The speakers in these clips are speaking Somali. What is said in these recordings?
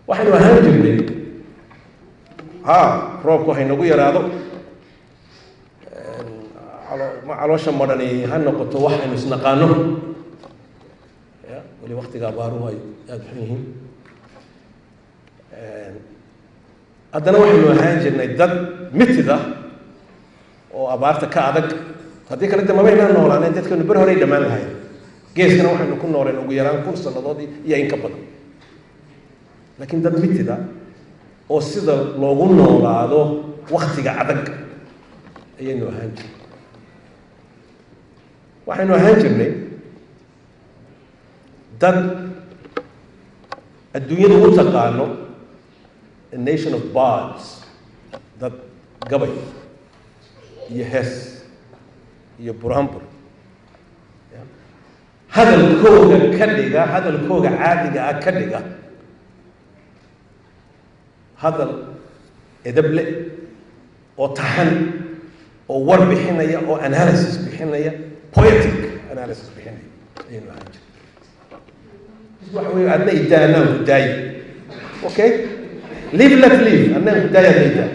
waxaynu ahaan jirnay roobku waxay nagu yaraado caloosha madhani ha noqoto waxaynu isnaqaano weli waqtiga abaaruhu ay aad xun yihiin haddana waxaynu ahaan jirnay dad mitid ah oo abaarta ka adag haddii kale dama baynaan noolaaneen dadkanu ber horey dhammaan lahayn geeskana waxaynu ku nooleen ugu yaraan 1,000 sannadood iyo in ka badan laakiin dad mitid ah oo sida loogu noolaado waqtiga adag ayaynu ahaan jirnay waxaynu ahaan jirnay dad adduunyada u taqaano a nation of bards dad gabay iyo hees iyo buraanbur hadalkooga ka dhiga hadalkooga caadiga ah ka dhiga hadal edab leh oo taxan oo war bixinaya oo analysis bixinaya poetic analysis bixinaya ayaynu ahaan jirnay waxa weeye adna idaanaan hudaaye okay live let live annaan hudaaya layda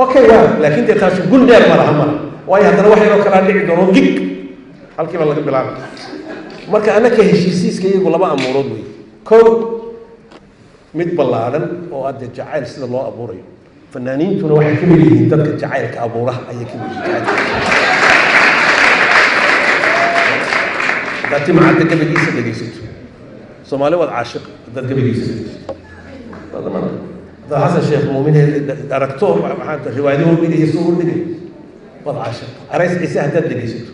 okay waa laakiin dee taasi gun dheer ma laha mala waayo haddana wax yaroo kalaa dhici doono gig halkiiba laga bilaaba marka annaka heshiisiiska iyagu laba amuurood wey kow mid ballaadhan oo adde jacayl sida loo abuurayo fanaaniintuna waxay ka mid yihiin dadka jacaylka abuuraha ayay ka mid yihiin haddaad timacadda gabagiisa dhegaysato soomaali waad caashiq haddaad gabagiisa dhegaysato haddaad xasan sheekh muumin aragto maxaanta riwaayadahu dhigaya soo dhigay waad caashiq arays ciise haddaad dhegaysato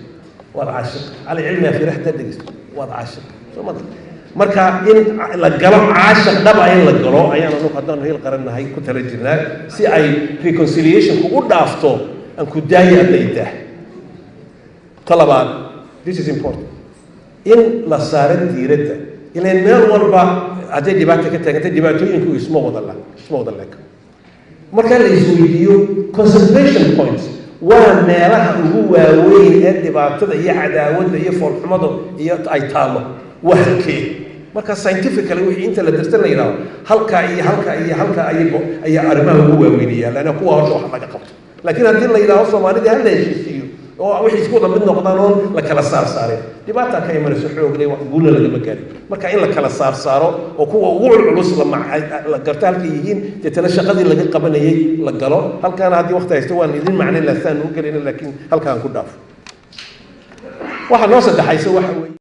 waad caashiq cali cilmi afire haddaad dhegaysato waad caashiq soo mata marka in la galo caashiq dhaba in la galo ayaan anu haddaanu heel qarannahay ku tala jirnaa si ay reconciliationku u dhaafto aan ku daayi adaydah ta labaad this is important in la saaro diiradda ilaan meel walba hadday dhibaata ka taagantay dhibaatooyinku isma wada leeg marka la isweydiiyo concentration points waa meelaha ugu waaweyn ee dhibaatada iyo cadaawadda iyo foolxumada iyo ay taalo waa halkee marka scientifically wixii inta la darsan la yidhaahdo halkaa iyo halkaa iyo halkaa ayaa arrimaha ugu waaweynaya laana kuwa horta wax laga qabto laakiin haddii la yidhaahdo soomaalida ha la heshiisiiyo oo wixii isku wada mid noqdaan oon la kala saarsaareen dhibaataa ka imanayso xoogle guulna lagama gaarin marka in la kala saarsaaro oo kuwa ugu culculus la garto halkay yihiin deetana shaqadii laga qabanayay la galo halkaana haddii waqti haysto waan idin macnayn laasaan u gelina laakiin halkaan ku dhaafo waxa noo saddexaysa waxa weeye